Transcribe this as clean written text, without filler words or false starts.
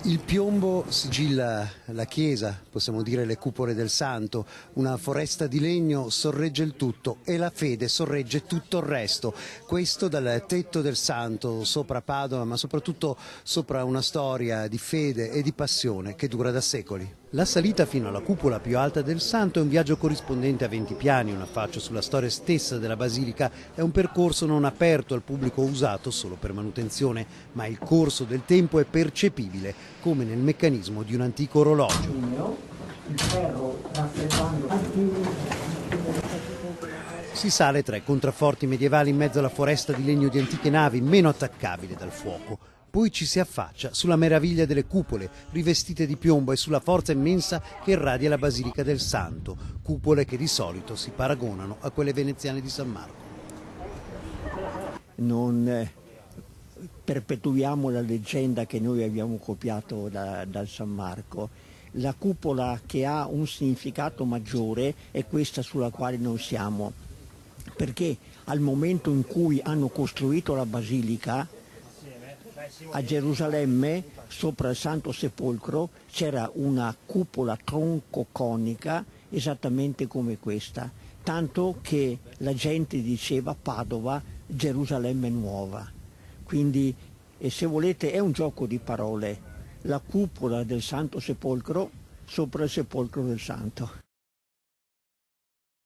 Il piombo sigilla la chiesa, possiamo dire le cupole del santo, una foresta di legno sorregge il tutto e la fede sorregge tutto il resto. Questo dal tetto del santo sopra Padova, ma soprattutto sopra una storia di fede e di passione che dura da secoli. La salita fino alla cupola più alta del santo è un viaggio corrispondente a 20 piani, un affaccio sulla storia stessa della basilica, è un percorso non aperto al pubblico usato solo per manutenzione, ma il corso del tempo è percepibile, come nel meccanismo di un antico orologio. Il ferro raffreddando. Si sale tra i contrafforti medievali in mezzo alla foresta di legno di antiche navi, meno attaccabile dal fuoco. Poi ci si affaccia sulla meraviglia delle cupole, rivestite di piombo, e sulla forza immensa che irradia la Basilica del Santo, cupole che di solito si paragonano a quelle veneziane di San Marco. Non perpetuiamo la leggenda che noi abbiamo copiato dal San Marco. La cupola che ha un significato maggiore è questa sulla quale noi siamo, perché al momento in cui hanno costruito la basilica a Gerusalemme, sopra il Santo Sepolcro, c'era una cupola troncoconica esattamente come questa, tanto che la gente diceva Padova, Gerusalemme nuova. Quindi, se volete, è un gioco di parole, la cupola del Santo Sepolcro sopra il Sepolcro del Santo.